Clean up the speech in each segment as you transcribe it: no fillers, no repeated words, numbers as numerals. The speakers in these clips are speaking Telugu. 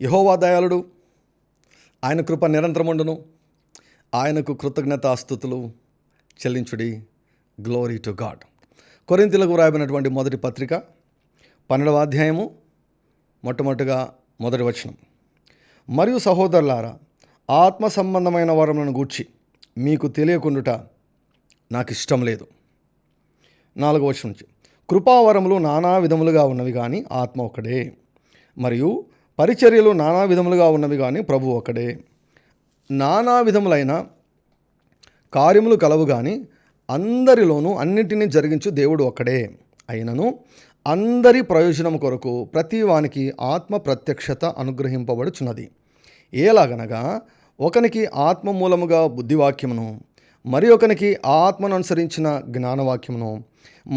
యెహోవా దయాళుడు, ఆయన కృప నిరంతరముండును. ఆయనకు కృతజ్ఞతాస్తుతులు చెల్లించుడి. Glory to God. కొరింథీయులకు వ్రాయబడినటువంటి మొదటి పత్రిక 12వ అధ్యాయము మొట్టమొదటిగా మొదటి వచనం. మరియు సహోదరులారా, ఆత్మ సంబంధమైన వరములను గూర్చి మీకు తెలియకుండుట నాకు ఇష్టం లేదు. 4వ వచనం నుంచి, కృపావరములు నానా విధములుగా ఉన్నవి కానీ ఆత్మ ఒకడే, మరియు పరిచర్యలు నానా విధములుగా ఉన్నవి కానీ ప్రభు ఒకడే. నానా విధములైన కార్యములు కలవు కానీ అందరిలోనూ అన్నింటినీ జరిగించు దేవుడు ఒక్కడే. అయినను అందరి ప్రయోజనం కొరకు ప్రతి వానికి ఆత్మ ప్రత్యక్షత అనుగ్రహింపబడుచున్నది. ఏలాగనగా ఒకనికి ఆత్మ మూలముగా బుద్ధివాక్యమును, మరి ఒకనికి ఆ ఆత్మను అనుసరించిన జ్ఞానవాక్యమును,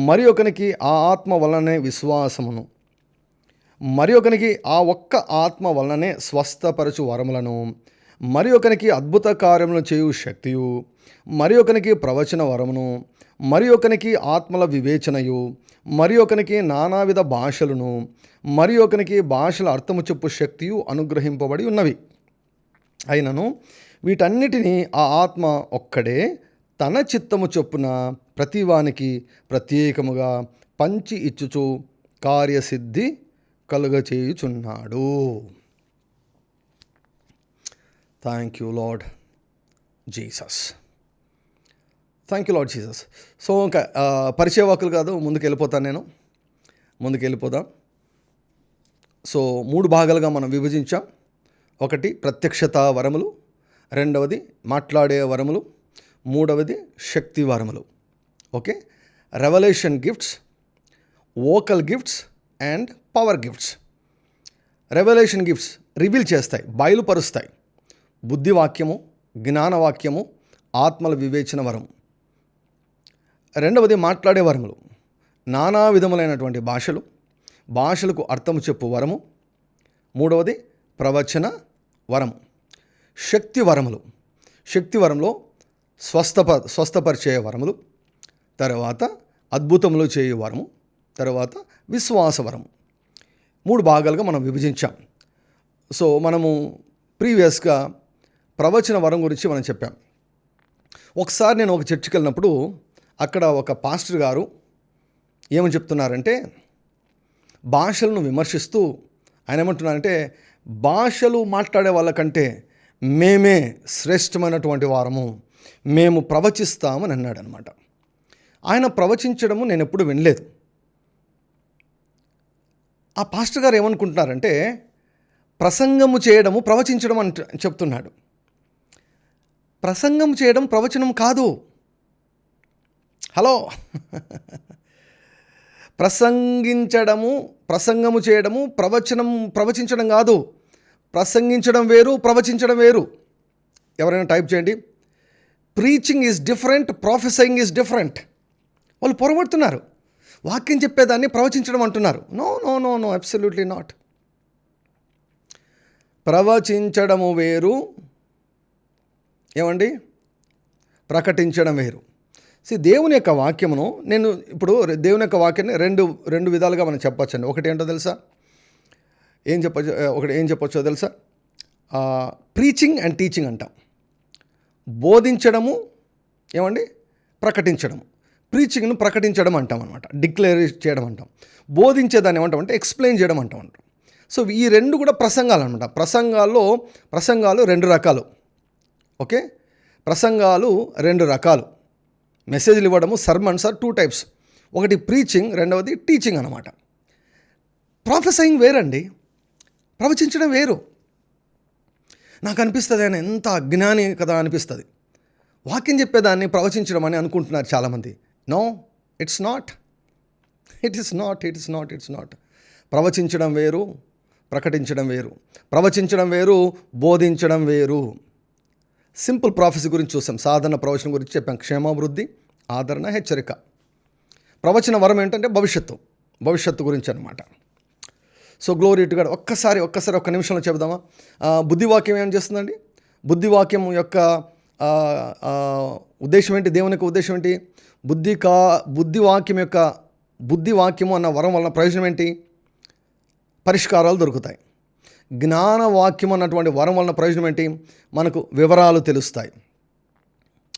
మరి ఒకనికి ఆ ఆత్మ వలనే విశ్వాసమును, మరి ఒకనికి ఆ ఒక్క ఆత్మ వలననే స్వస్థపరచు వరములను, మరి ఒకనికి అద్భుత కార్యములను చేయు శక్తియు, మరి ఒకనికి ప్రవచన వరమును, మరి ఒకనికి ఆత్మల వివేచనయు, మరి ఒకనికి నానావిధ భాషలను, మరి ఒకనికి భాషల అర్థము చెప్పు శక్తియు అనుగ్రహింపబడి ఉన్నవి. అయినను వీటన్నిటినీ ఆ ఆత్మ ఒక్కడే తన చిత్తము చొప్పున ప్రతివానికి ప్రత్యేకముగా పంచి ఇచ్చుచు కార్యసిద్ధి కలుగచేయుచున్నాడు. Thank you Lord Jesus. Thank you Lord Jesus. So ఇంకా పరిచయ వాక్కులు కాదు, ముందుకు వెళ్ళిపోదాం. సో 3 భాగాలుగా మనం విభజించాం. ఒకటి ప్రత్యక్షత వరములు, రెండవది మాట్లాడే వరములు, మూడవది శక్తి వరములు. Okay, revolution gifts, vocal gifts and power gifts. Revolution gifts reveal చేస్తాయి, బయలుపరుస్తాయి. బుద్ధివాక్యము, జ్ఞానవాక్యము, ఆత్మల వివేచన వరం. రెండవది మాట్లాడే వరములు, నానా విధములైనటువంటి భాషలకు అర్థము చెప్పు వరము. మూడవది ప్రవచన వరము. శక్తి వరంలో స్వస్థపరిచే వరములు, తర్వాత అద్భుతములు చేయు వరము, తర్వాత విశ్వాస వరము. 3 భాగాలుగా మనం విభజించాం. సో మనము ప్రీవియస్గా ప్రవచన వరం గురించి మనం చెప్పాం. ఒకసారి నేను ఒక చర్చికి వెళ్ళినప్పుడు అక్కడ ఒక పాస్టర్ గారు ఏమని చెప్తున్నారంటే, భాషలను విమర్శిస్తూ ఆయన ఏమంటున్నారంటే, భాషలు మాట్లాడే వాళ్ళకంటే మేమే శ్రేష్టమైనటువంటి వారము, మేము ప్రవచిస్తామని అన్నాడు అనమాట. ఆయన ప్రవచించడము నేను ఎప్పుడు వినలేదు. ఆ పాస్టర్ గారు ఏమనుకుంటున్నారంటే, ప్రసంగము చేయడము ప్రవచించడం అని చెప్తున్నాడు. ప్రసంగం చేయడం ప్రవచనం కాదు. హలో, ప్రసంగము చేయడము ప్రవచించడం కాదు. ప్రసంగించడం వేరు, ప్రవచించడం వేరు. ఎవరైనా టైప్ చేయండి. Preaching is different, professing is different. వాళ్ళు పొరబడుతున్నారు. వాక్యం చెప్పేదాన్ని ప్రవచించడం అంటున్నారు. No no no no absolutely not. ప్రవచించడము వేరు, ఏమండి, ప్రకటించడం వేరు. దేవుని యొక్క వాక్యమును నేను ఇప్పుడు దేవుని యొక్క వాక్యాన్ని రెండు విధాలుగా మనం చెప్పొచ్చండి. ఒకటి ఏంటో తెలుసా, ఏం చెప్పొచ్చో తెలుసా? ప్రీచింగ్ అండ్ టీచింగ్ అంటాం. బోధించడము, ఏమండి, ప్రకటించడము. ప్రీచింగ్ను ప్రకటించడం అంటాం అనమాట, డిక్లేర్ చేయడం అంటాం. బోధించేదాన్ని ఏమంటామంటే ఎక్స్ప్లెయిన్ చేయడం అంటాం. సో ఈ 2 కూడా ప్రసంగాలు అనమాట. ప్రసంగాలు 2 రకాలు. ఓకే, ప్రసంగాలు 2 రకాలు. మెసేజ్లు ఇవ్వడము, సర్మన్స్ ఆర్ 2 టైప్స్. ఒకటి ప్రీచింగ్, రెండవది టీచింగ్ అనమాట. ప్రొఫెసయింగ్ వేరండి, ప్రవచించడం వేరు. నాకు అనిపిస్తుంది ఆయన ఎంత అజ్ఞాని కదా అనిపిస్తుంది. వాక్యం చెప్పేదాన్ని ప్రవచించడం అని అనుకుంటున్నారు చాలామంది. No, it's not. ప్రవచించడం వేరు, ప్రకటించడం వేరు. ప్రవచించడం వేరు, బోధించడం వేరు. సింపుల్ ప్రాఫెసీ గురించి చూసాం, సాధారణ ప్రవచనం గురించి చెప్పాం. క్షేమాభివృద్ధి, ఆదరణ, హెచ్చరిక. ప్రవచన వరం ఏంటంటే భవిష్యత్తు గురించి అనమాట. So glory to God. ఒక్కసారి ఒక్క నిమిషంలో చెబుదామా? బుద్ధివాక్యం ఏం చేస్తుందండి? బుద్ధివాక్యం యొక్క ఉద్దేశం ఏంటి? దేవుని యొక్క ఉద్దేశం ఏంటి? బుద్ధివాక్యము అన్న వరం వలన ప్రయోజనం ఏంటి? పరిష్కారాలు దొరుకుతాయి. జ్ఞానవాక్యం అన్నటువంటి వరం వలన ప్రయోజనం ఏంటి? మనకు వివరాలు తెలుస్తాయి.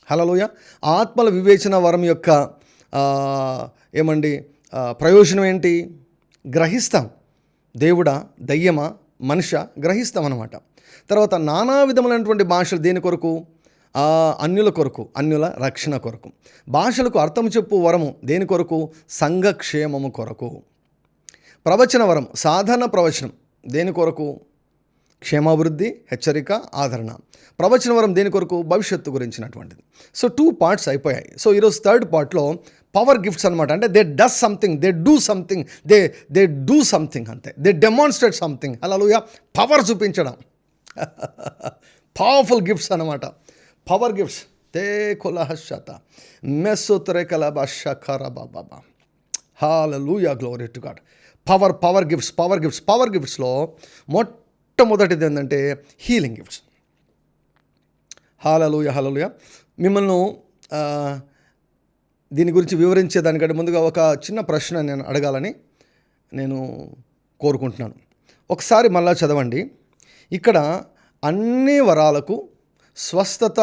హల్లెలూయా. ఆత్మల వివేచన వరం యొక్క ప్రయోజనం ఏంటి? గ్రహిస్తాం. దేవుడా, దయ్యమా, మనిషా గ్రహిస్తాం అన్నమాట. తర్వాత నానా విధములైనటువంటి భాషలు దేని కొరకు? అన్యుల కొరకు, అన్యుల రక్షణ కొరకు. భాషలకు అర్థం చెప్పు వరము దేని కొరకు? సంఘక్షేమము కొరకు. ప్రవచన వరం, సాధారణ ప్రవచనం దేని కొరకు? క్షేమాభివృద్ధి, హెచ్చరిక, ఆదరణ. ప్రవచన వరం దేని కొరకు? భవిష్యత్తు గురించినటువంటిది. సో 2 పార్ట్స్ అయిపోయాయి. సో ఈరోజు 3rd పార్ట్లో పవర్ గిఫ్ట్స్ అనమాట. అంటే they does something, they do something, they do something, అంతే. They demonstrate something. Hallelujah. Power చూపించడం. పవర్ఫుల్ గిఫ్ట్స్ అనమాట. Power gifts. తే కొలహశత మెస్సుత్రేకల బషకర బాబా. Hallelujah, glory to God. Power గిఫ్ట్స్లో మొట్టమొదటిది ఏంటంటే హీలింగ్ గిఫ్ట్స్. హల్లెలూయా. మిమ్మల్ని దీని గురించి వివరించేదానికంటే ముందుగా ఒక చిన్న ప్రశ్న నేను అడగాలని నేను కోరుకుంటున్నాను. ఒకసారి మళ్ళా చదవండి. ఇక్కడ అన్ని వరాలకు, స్వస్థత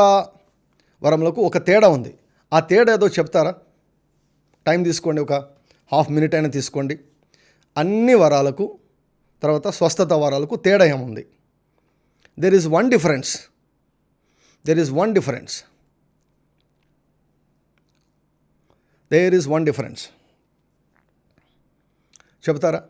వరములకు ఒక తేడా ఉంది. ఆ తేడా ఏదో చెప్తారా? టైం తీసుకోండి, ఒక ½ మినిట్ అయినా తీసుకోండి. అన్ని వరాలకు తర్వాత స్వస్థత వరాలకు తేడా ఏముంది? There is one difference. చెప్తారా?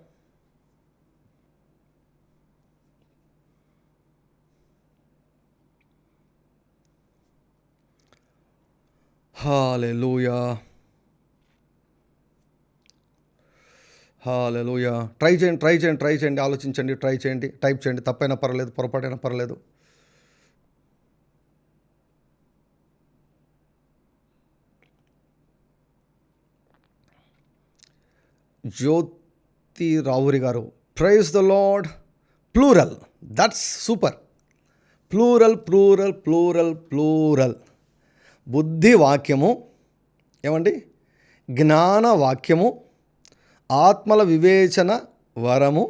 హల్లెలూయా. ట్రై చేయండి, ఆలోచించండి, ట్రై చేయండి, టైప్ చేయండి. తప్పైనా పర్లేదు, పొరపాటైనా పర్లేదు. జ్యోతి రావురి గారు, praise the Lord. Plural, that's super. Plural. బుద్ధి వాక్యము, జ్ఞాన వాక్యము, ఆత్మల వివేచన వరము,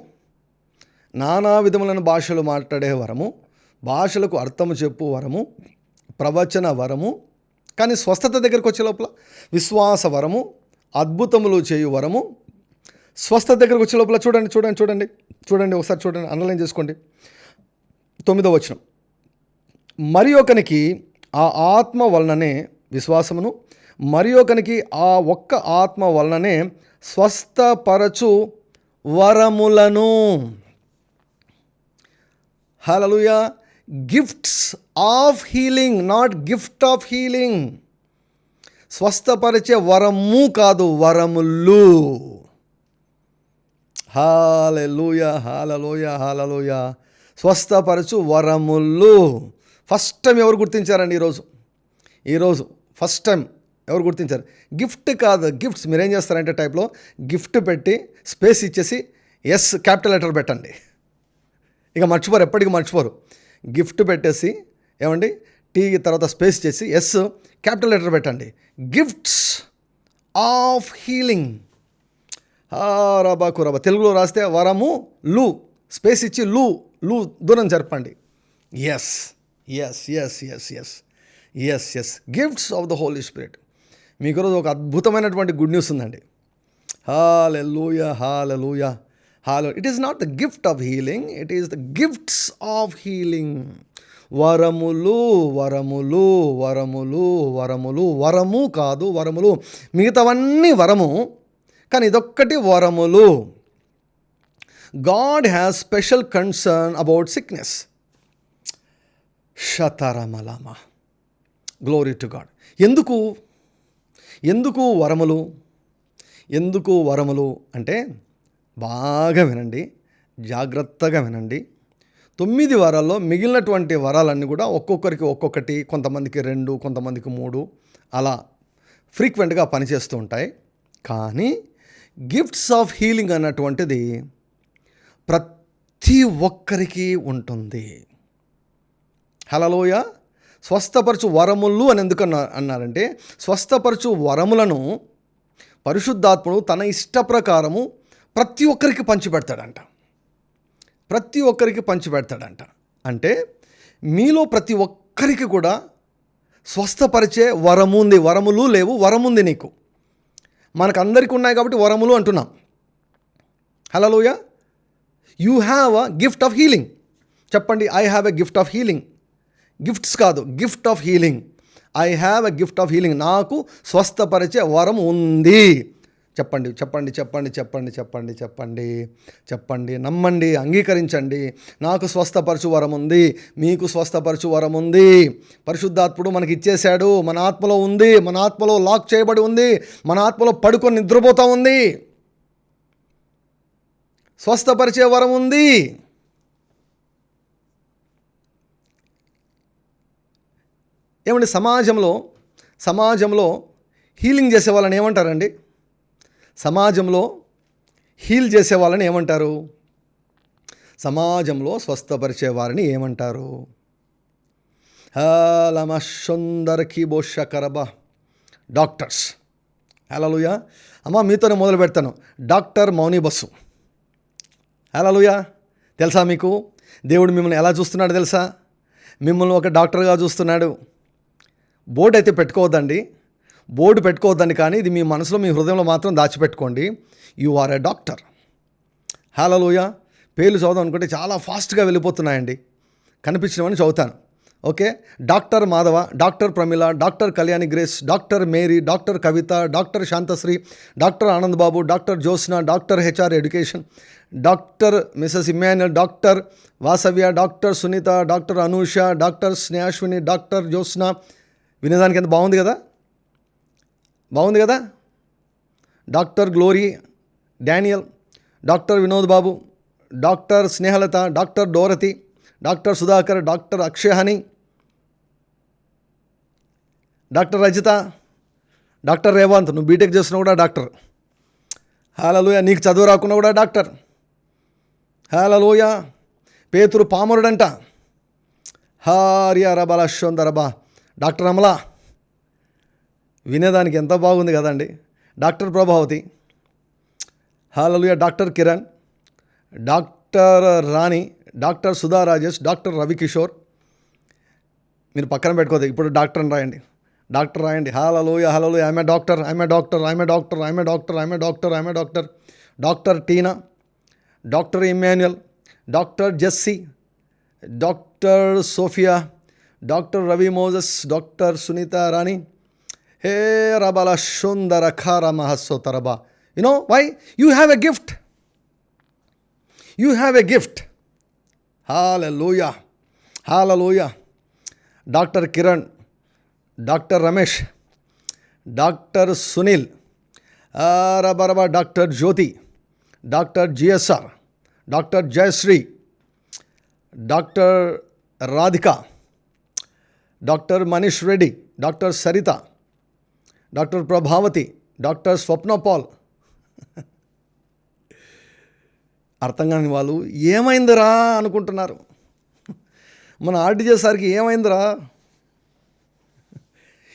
నానా విధములైన భాషలు మాట్లాడే వరము, భాషలకు అర్థము చెప్పు వరము, ప్రవచన వరము. కానీ స్వస్థత దగ్గరికి వచ్చే లోపల విశ్వాస వరము, అద్భుతములు చేయు వరము. స్వస్థత దగ్గరికి వచ్చే లోపల చూడండి, ఒకసారి చూడండి, అండర్లైన్ చేసుకోండి. 9వ వచనం, మరి ఒకనికి ఆ ఆత్మ వలననే విశ్వాసమును, మరి ఒకనికి ఆ ఒక్క ఆత్మ వలననే స్వస్థపరచు వరములను. Hallelujah. Gifts of healing, not gift of healing. స్వస్థపరిచే వరము కాదు, వరములు. హల్లెలూయా. స్వస్థపరచు వరములు. ఫస్ట్ టైం ఎవరు గుర్తించారండి? ఈరోజు ఫస్ట్ టైం ఎవరు గుర్తించారు? గిఫ్ట్ కాదు, గిఫ్ట్స్. మీరేం చేస్తారంటే టైప్లో గిఫ్ట్ పెట్టి స్పేస్ ఇచ్చేసి ఎస్ క్యాపిటల్ లెటర్ పెట్టండి. ఇక మర్చిపోరు, ఎప్పటికీ మర్చిపోరు. గిఫ్ట్ పెట్టేసి టీ తర్వాత స్పేస్ చేసి ఎస్ క్యాపిటల్ లెటర్ పెట్టండి. Gifts of healing. రబాకు రబా. తెలుగులో రాస్తే వరము లు, స్పేస్ ఇచ్చి లు దూరం జరపండి. S gifts of the Holy Spirit. మీకు రోజు ఒక అద్భుతమైనటువంటి గుడ్ న్యూస్ ఉందండి. Hallelujah. It is not the gift of healing, it is the gifts of healing. వరము కాదు, వరములు. మిగతావన్నీ వరము, కానీ ఇదొక్కటి వరములు. God has special concern about sickness. శతరమలమ. Glory to God. ఎందుకు వరములు అంటే బాగా వినండి, జాగ్రత్తగా వినండి. 9 వారాల్లో మిగిలినటువంటి వరాలన్నీ కూడా ఒక్కొక్కరికి ఒక్కొక్కటి, కొంతమందికి 2, కొంతమందికి 3 అలా ఫ్రీక్వెంట్గా పనిచేస్తూ ఉంటాయి. కానీ గిఫ్ట్స్ ఆఫ్ హీలింగ్ అన్నటువంటిది ప్రతి ఒక్కరికి ఉంటుంది. హల్లెలూయా. స్వస్థపరచు వరములు అని ఎందుకు అన్నారంటే, స్వస్థపరచు వరములను పరిశుద్ధాత్ముడు తన ఇష్ట ప్రకారము ప్రతి ఒక్కరికి పంచిపెడతాడంట. ప్రతి ఒక్కరికి పంచిపెడతాడంట. అంటే మీలో ప్రతి ఒక్కరికి కూడా స్వస్థపరిచే వరము ఉంది. వరములు లేవు, వరముంది నీకు. మనకు అందరికీ ఉన్నాయి కాబట్టి వరములు అంటున్నాం. Hallelujah. You have a gift of healing. చెప్పండి, I have a gift of healing. Gifts కాదు, gift of healing. I have a gift of healing. నాకు స్వస్థపరిచే వరం ఉంది. చెప్పండి, చెప్పండి, చెప్పండి, చెప్పండి, చెప్పండి, చెప్పండి, చెప్పండి. నమ్మండి, అంగీకరించండి. నాకు స్వస్థపరచు వరం ఉంది, మీకు స్వస్థపరచు వరం ఉంది. పరిశుద్ధాత్ముడు మనకి ఇచ్చేశాడు. మన ఆత్మలో ఉంది, మన ఆత్మలో లాక్ చేయబడి ఉంది, మన ఆత్మలో పడుకొని నిద్రపోతూ ఉంది. స్వస్థపరిచే వరం ఉంది. ఏమండి, సమాజంలో హీలింగ్ చేసే వాళ్ళని ఏమంటారండి? సమాజంలో హీల్ చేసే వాళ్ళని ఏమంటారు? సమాజంలో స్వస్థపరిచే వారిని ఏమంటారు? లమశుందరకి బోషకరబా డాక్టర్స్. హల్లెలూయా. అమ్మ, మీతోనే మొదలు పెడతాను. డాక్టర్ మౌని బస్సు. హల్లెలూయా. తెలుసా మీకు దేవుడు మిమ్మల్ని ఎలా చూస్తున్నాడు తెలుసా? మిమ్మల్ని ఒక డాక్టర్గా చూస్తున్నాడు. బోర్డు అయితే పెట్టుకోవద్దండి, బోర్డు పెట్టుకోవద్దండి, కానీ ఇది మీ మనసులో, మీ హృదయంలో మాత్రం దాచిపెట్టుకోండి. You are a doctor. హల్లెలూయా. పేర్లు చదువుదాం అనుకుంటే చాలా ఫాస్ట్గా వెళ్ళిపోతున్నాయండి. కనిపించినవని చదువుతాను. Okay. Doctor Madhava, doctor Pramila, doctor Kalyani grace, doctor Mary, doctor కవిత, doctor Shantashri, doctor Anand Babu, doctor Jyotsna, doctor HR education, doctor Mrs Immanuel, doctor Vasavya, doctor Sunitha, doctor Anusha, doctor స్నేహాశ్విని, doctor Jyotsna. వినేదానికి ఎంత బాగుంది కదా, బాగుంది కదా. Doctor glory Daniel, doctor Vinod బాబు, doctor Snehalatha, doctor డోరతి, doctor Sudhakar, doctor అక్షయహని, doctor Rajitha, doctor Revanth. నువ్వు బీటెక్ చేస్తున్నా కూడా డాక్టర్. హల్లెలూయా. నీకు చదువు రాకున్నా కూడా డాక్టర్. హల్లెలూయా. పేతురు పామరుడంట. హారియా రబల శొందరబా. డాక్టర్ అమలా. వినేదానికి ఎంత బాగుంది కదండి. డాక్టర్ ప్రభావతి. హల్లెలూయా. డాక్టర్ కిరణ్, డాక్టర్ రాణి, డాక్టర్ సుధా రాజేష్, డాక్టర్ రవికిషోర్. మీరు పక్కన పెట్టుకోదు, ఇప్పుడు డాక్టర్ అని రాయండి, డాక్టర్ రాయండి. హల్లెలూయా, హల్లెలూయా. I'm a doctor, I'm a doctor, I'm a doctor, I'm a doctor, I'm a doctor, I'm a doctor. Doctor Tina, doctor Immanuel, doctor Jessie, doctor Sophia, doctor Ravi Moses, doctor Sunitha Rani. Hey రబల Sundara ఖార మహస్సోతరబా. You know why? You have a gift. You have a gift. Hallelujah, hallelujah. Doctor Kiran, doctor Ramesh, doctor Sunil, రబరబ, doctor Jyothi, doctor GSR, doctor Jayashree, doctor Radhika, doctor Manish Reddy, doctor Saritha, doctor Prabhavati, doctor Swapna Paul. అర్థం కాని వాళ్ళు ఏమైందిరా అనుకుంటున్నారు. మన ఆర్డీజే సార్కి ఏమైందిరా,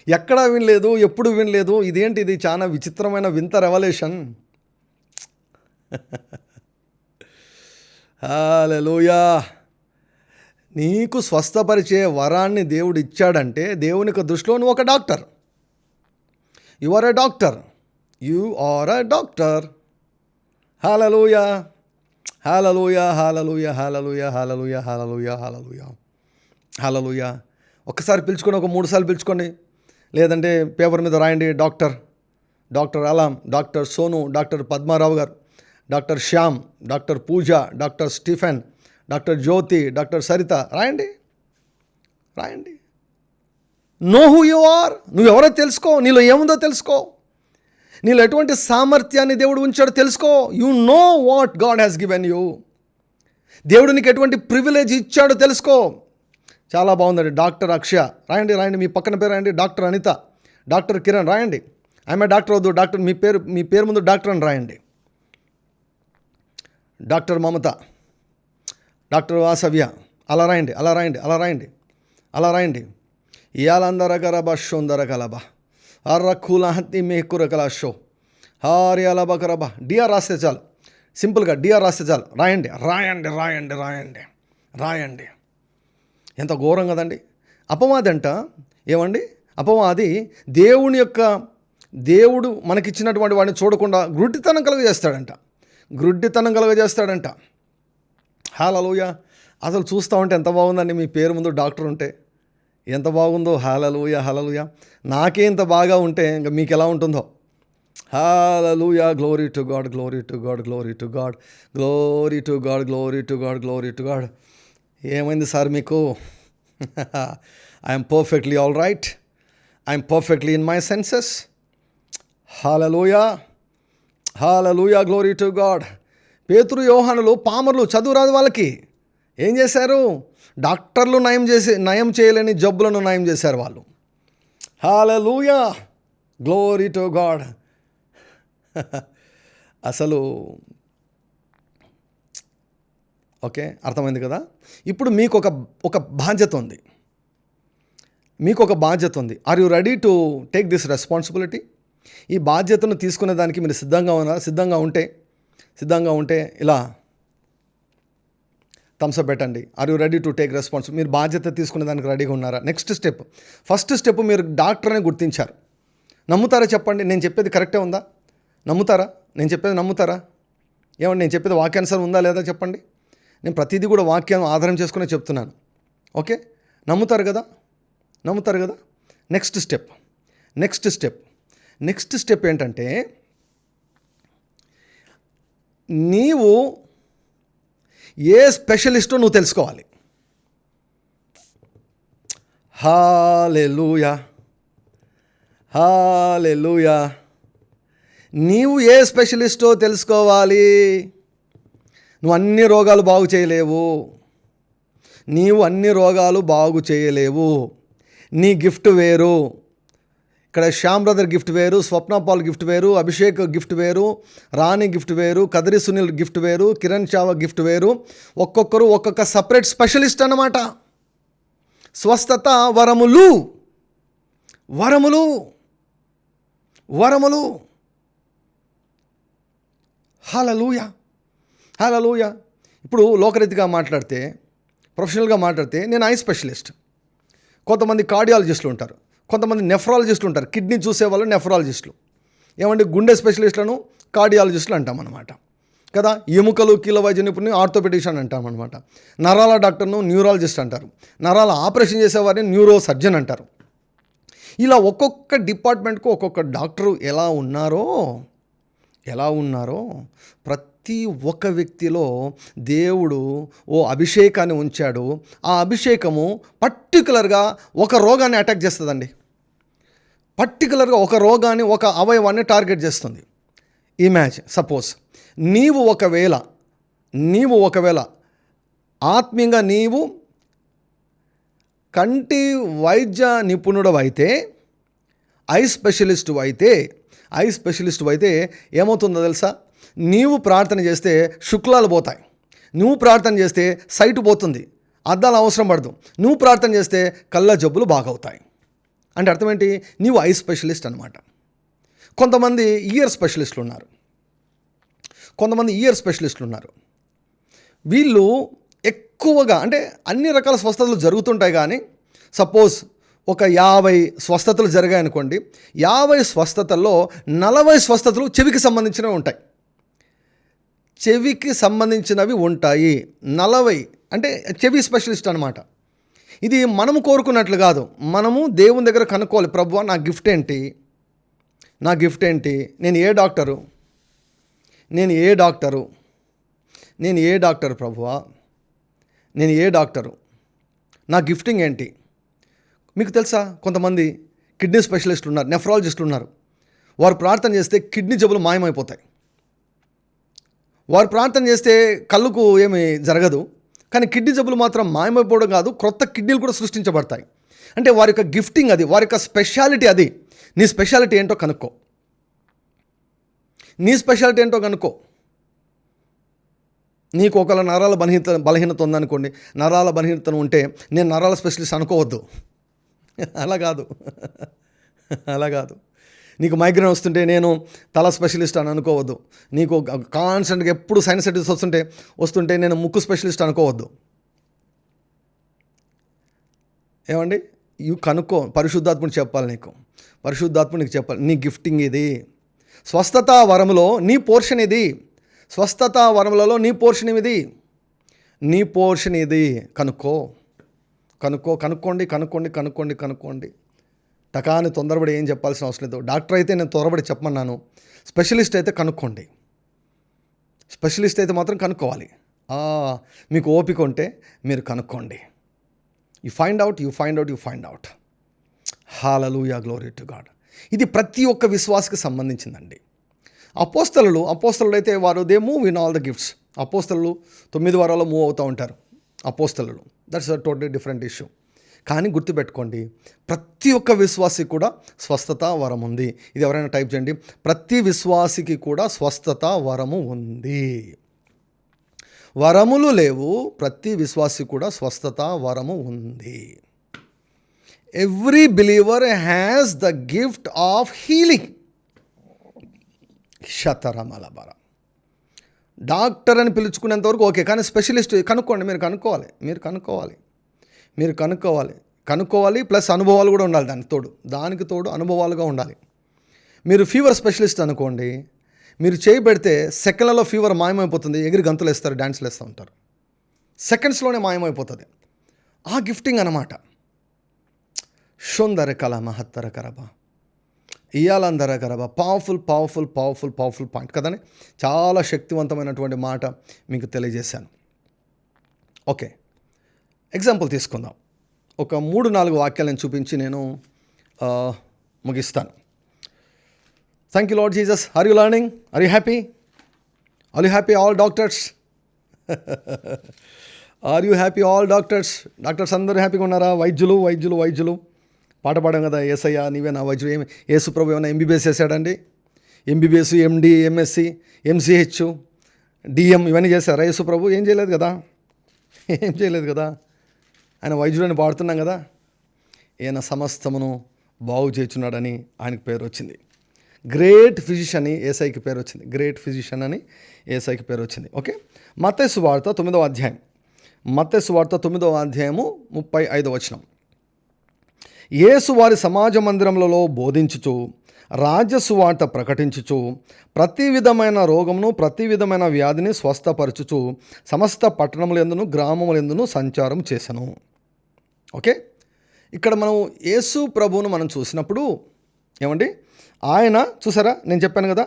ఎక్కడా వినలేదు, ఎప్పుడు వినలేదు, ఇదేంటి ఇది చాలా విచిత్రమైన వింత రెవల్యూషన్. హల్లెలూయా. నీకు స్వస్థపరిచే వరాన్ని దేవుడు ఇచ్చాడంటే దేవునికి దృష్టిలో నువ్వు ఒక doctor. You are a doctor. You are a doctor. హల్లెలూయా, హల్లెలూయా, హల్లెలూయా, హల్లెలూయా, హల్లెలూయా, హల్లెలూయా, హల్లెలూయా, హల్లెలూయా. ఒక్కసారి పిలుచుకొని ఒక 3 సార్లు పిలుచుకోండి, లేదంటే పేపర్ మీద రాయండి. Doctor అలాం, doctor Sonu, doctor Padmarao గారు, డాక్టర్ శ్యామ్, డాక్టర్ పూజ, డాక్టర్ స్టీఫెన్, డాక్టర్ జ్యోతి, డాక్టర్ సరిత. రాయండి. Know who you are. నువ్వెవరో తెలుసుకో, నీలో ఏముందో తెలుసుకో, నీలో ఎటువంటి సామర్థ్యాన్ని దేవుడు ఉంచాడో తెలుసుకో. You know what God has given you. దేవుడు నీకు ఎటువంటి ప్రివిలేజ్ ఇచ్చాడో తెలుసుకో. చాలా బాగుందండి. డాక్టర్ అక్షయ. రాయండి, మీ పక్కన పేరు రాయండి. Doctor Anitha, doctor Kiran. రాయండి. ఆమె డాక్టర్ వద్దు, డాక్టర్ మీ పేరు ముందు డాక్టర్ అని రాయండి. డాక్టర్ మమత, డాక్టర్ వాసవ్య. అలా రాయండి. ఇయాలందరకరబ షోందరకలబ అర్రక్కుల హత్తి మేకురకల షో హారి అలబకరబ. డిఆర్ రాస్తే చాలు. సింపుల్గా డిఆర్ రాస్తే చాలు, రాయండి రాయండి రాయండి రాయండి రాయండి. ఎంత ఘోరం కదండి. అపవాది అంట ఏమండి, అపవాది దేవుడు మనకిచ్చినటువంటి వాడిని చూడకుండా గ్రుడ్డితనం కలుగజేస్తాడంట. హల్లెలూయా. అసలు చూస్తూ ఉంటే ఎంత బాగుందండి, మీ పేరు ముందు డాక్టర్ ఉంటే ఎంత బాగుందో. హల్లెలూయా హల్లెలూయా. నాకే ఇంత బాగా ఉంటే ఇంకా మీకు ఎలా ఉంటుందో. హల్లెలూయా. Glory to God, glory to God, glory to God, glory to God, glory to God, glory to God. ఏమైంది సార్ మీకు? I'm perfectly all right, I'm perfectly in my senses. Hallelujah hallelujah, glory to God. పేతురు యోహానులు పామరులు, చదువు రాదు వాళ్ళకి. ఏం చేశారు? డాక్టర్లు నయం చేయలేని జబ్బులను నయం చేశారు వాళ్ళు. Hallelujah, glory to God. అసలు ఓకే, అర్థమైంది కదా. ఇప్పుడు మీకు ఒక బాధ్యత ఉంది, are you ready to take this responsibility? ఈ బాధ్యతను తీసుకునే దానికి మీరు సిద్ధంగా ఉన్నారా? సిద్ధంగా ఉంటే ఇలా థమ్స్అప్ పెట్టండి. Are you ready to take responsibility? మీరు బాధ్యత తీసుకునే దానికి రెడీగా ఉన్నారా? ఫస్ట్ స్టెప్ మీరు డాక్టర్ని గుర్తించారు. నమ్ముతారా చెప్పండి? నేను చెప్పేది కరెక్టే ఉందా? నమ్ముతారా? ఏమండి, నేను చెప్పేది వాక్యానుసారం ఉందా లేదా చెప్పండి. నేను ప్రతిదీ కూడా వాక్యం ఆధారం చేసుకునే చెప్తున్నాను. ఓకే, నమ్ముతారు కదా? నెక్స్ట్ స్టెప్ ఏంటంటే, నీవు ఏ స్పెషలిస్టో నువ్వు తెలుసుకోవాలి. హల్లెలూయా. నీవు ఏ స్పెషలిస్టో తెలుసుకోవాలి. నువ్వు అన్ని రోగాలు బాగు చేయలేవు. నీ గిఫ్ట్ వేరు. ఇక్కడ శ్యామ్ బ్రదర్ గిఫ్ట్ వేరు, స్వప్న పాల్ గిఫ్ట్ వేరు, అభిషేక్ గిఫ్ట్ వేరు, రాణి గిఫ్ట్ వేరు, కదిరి సునీల్ గిఫ్ట్ వేరు, కిరణ్ చావా గిఫ్ట్ వేరు. ఒక్కొక్కరు ఒక్కొక్క సపరేట్ స్పెషలిస్ట్ అన్నమాట. స్వస్థత వరములు. హల్లెలూయా. ఇప్పుడు లోకరీతిగా మాట్లాడితే, ప్రొఫెషనల్గా మాట్లాడితే, నేను ఐ స్పెషలిస్ట్. కొంతమంది కార్డియాలజిస్టులు ఉంటారు, కొంతమంది నెఫ్రాలజిస్టులు ఉంటారు. కిడ్నీ చూసేవాళ్ళు నెఫ్రాలజిస్టులు. ఏమంటే గుండె స్పెషలిస్టులను కార్డియాలజిస్టులు అంటాం అనమాట కదా. ఎముకలు కీళ్ళ వైద్య నిపుణుని ఆర్థోపెడిషియన్ అంటాం అనమాట. నరాల డాక్టర్ను న్యూరాలజిస్ట్ అంటారు. నరాల ఆపరేషన్ చేసేవారిని న్యూరో సర్జన్ అంటారు. ఇలా ఒక్కొక్క డిపార్ట్మెంట్కు ఒక్కొక్క డాక్టరు ఎలా ఉన్నారో ప్రతి ఒక్క వ్యక్తిలో దేవుడు అభిషేకాన్ని ఉంచాడు. ఆ అభిషేకము పర్టికులర్గా ఒక రోగాన్ని అటాక్ చేస్తుందండి. పర్టికులర్గా ఒక రోగాన్ని, ఒక అవయవాన్ని టార్గెట్ చేస్తుంది. సపోజ్ నీవు ఒకవేళ ఆత్మీయంగా నీవు కంటి వైద్య నిపుణుడు అయితే, ఐ స్పెషలిస్టు అయితే ఏమవుతుందో తెలుసా? నీవు ప్రార్థన చేస్తే శుక్లాలు పోతాయి. నువ్వు ప్రార్థన చేస్తే సైటు పోతుంది, అద్దాలు అవసరం పడదు. నువ్వు ప్రార్థన చేస్తే కళ్ళ జబ్బులు బాగవుతాయి. అంటే అర్థం ఏంటి? నీవు ఐ స్పెషలిస్ట్ అనమాట. కొంతమంది ఇయర్ స్పెషలిస్టులు ఉన్నారు. వీళ్ళు ఎక్కువగా, అంటే అన్ని రకాల స్వస్థతలు జరుగుతుంటాయి, కానీ సపోజ్ ఒక 50 స్వస్థతలు జరిగాయనుకోండి, 50 స్వస్థతల్లో 40 స్వస్థతలు చెవికి సంబంధించినవి ఉంటాయి. 40 అంటే చెవి స్పెషలిస్ట్ అనమాట. ఇది మనము కోరుకున్నట్లు కాదు. మనము దేవుని దగ్గర కనుక్కోవాలి. ప్రభువా, నా గిఫ్ట్ ఏంటి? నేను ఏ డాక్టరు ప్రభువా? నేను ఏ డాక్టరు? నా గిఫ్టింగ్ ఏంటి? మీకు తెలుసా, కొంతమంది కిడ్నీ స్పెషలిస్టులు ఉన్నారు, నెఫ్రాలజిస్టులు ఉన్నారు. వారు ప్రార్థన చేస్తే కిడ్నీ జబ్బులు మాయమైపోతాయి. వారు ప్రార్థన చేస్తే కళ్ళుకు ఏమీ జరగదు, కానీ కిడ్నీ జబ్బులు మాత్రం మాయమైపోవడం కాదు, క్రొత్త కిడ్నీలు కూడా సృష్టించబడతాయి. అంటే వారి యొక్క గిఫ్టింగ్ అది, వారి యొక్క స్పెషాలిటీ అది. నీ స్పెషాలిటీ ఏంటో కనుక్కో. నీకు ఒకవేళ నరాల బలహీనత ఉందనుకోండి, నరాల బలహీనత ఉంటే నేను నరాల స్పెషలిస్ట్ అనుకోవద్దు. అలా కాదు. నీకు మైగ్రేన్ వస్తుంటే నేను తల స్పెషలిస్ట్ అని అనుకోవద్దు. నీకు కాన్స్టెంట్గా ఎప్పుడు సైనసైటిస్ వస్తుంటే నేను ముక్కు స్పెషలిస్ట్ అనుకోవద్దు. ఏమండి, కనుక్కో. పరిశుద్ధాత్ముడు చెప్పాలి నీకు. పరిశుద్ధాత్ముడు నీకు చెప్పాలి, నీ గిఫ్టింగ్ ఇది. స్వస్థత వరములో నీ పోర్షన్ ఇది. స్వస్థత వరములలో నీ పోర్షన్ ఇది. నీ పోర్షన్ ఇది. కనుక్కోండి. టకాని తొందరపడి ఏం చెప్పాల్సిన అవసరం లేదు. డాక్టర్ అయితే నేను త్వరపడి చెప్పమన్నాను. స్పెషలిస్ట్ అయితే కనుక్కోండి. స్పెషలిస్ట్ అయితే మాత్రం కనుక్కోవాలి. మీకు ఓపిక ఉంటే మీరు కనుక్కోండి. You find out. Hallelujah, glory to God. ఇది ప్రతి ఒక్క విశ్వాసకి సంబంధించిందండి. అపోస్తలులు అయితే వారు they move in all the gifts. అపోస్తలులు 9 వారాల్లో మూవ్ అవుతూ ఉంటారు. అపోస్తలులు that's a totally different issue. కానీ గుర్తుపెట్టుకోండి, ప్రతి ఒక్క విశ్వాసికి కూడా స్వస్థత వరం ఉంది. ఇది ఎవరైనా టైప్ చేయండి. ప్రతి విశ్వాసికి కూడా స్వస్థత వరము ఉంది. వరములు లేవు, ప్రతి విశ్వాసికి కూడా స్వస్థత వరము ఉంది. Every believer has the gift of healing. శతరమలబర. Doctor అని పిలుచుకునేంత వరకు ఓకే, కానీ స్పెషలిస్ట్ కనుక్కోండి. మీరు కనుక్కోవాలి. ప్లస్ అనుభవాలు కూడా ఉండాలి. దానికి తోడు అనుభవాలుగా ఉండాలి. మీరు ఫీవర్ స్పెషలిస్ట్ అనుకోండి, మీరు చేయి పెడితే సెకండ్లలో ఫీవర్ మాయమైపోతుంది. ఎగిరి గంతులు వేస్తారు, డ్యాన్స్లు వేస్తూ ఉంటారు. సెకండ్స్లోనే మాయమైపోతుంది. ఆ గిఫ్టింగ్ అన్నమాట. షొందర కళ మహత్తర కరబ ఇయాలందర కరబ. పవర్ఫుల్ పాయింట్ కదండి. చాలా శక్తివంతమైనటువంటి మాట మీకు తెలియజేశాను. ఓకే, ఎగ్జాంపుల్ తీసుకుందాం. ఒక 3-4 వాక్యాలను చూపించి నేను ముగిస్తాను. Thank you Lord Jesus. Are you learning? Are you happy? All doctors? Are you happy all doctors? Doctors అందరూ హ్యాపీగా ఉన్నారా? వైద్యులు పాట పాడాం కదా, యేసయ్యా నీవే నా వైద్యుడు. యేసు ప్రభు ఏమైనా ఎంబీబీఎస్ చేశాడండి? ఎంబీబీఎస్, ఎండి, ఎంఎస్సి, ఎంసీహెచ్, డిఎం ఇవన్నీ చేశారా యేసు ప్రభు? ఏం చేయలేదు కదా. ఆయన వైద్యుడని పాడుతున్నాం కదా. ఈయన సమస్తమును బాగు చేయుచున్నాడని ఆయనకు పేరు వచ్చింది. గ్రేట్ ఫిజిషియన్ అని యేసయ్యకి పేరు వచ్చింది. ఓకే, మత్తయి సువార్త 9వ అధ్యాయం. మత్తయి సువార్త 9వ అధ్యాయము 35వ వచనం. యేసు వారి సమాజ మందిరములలో బోధించుచు రాజ్య సువార్త ప్రకటించుచు ప్రతి విధమైన రోగమును ప్రతి విధమైన వ్యాధిని స్వస్థపరచుచు సమస్త పట్టణములందును గ్రామములందును సంచారం చేసెను. ఓకే, ఇక్కడ మనం యేసు ప్రభువును మనం చూసినప్పుడు ఏమండి, ఆయన చూసారా, నేను చెప్పాను కదా,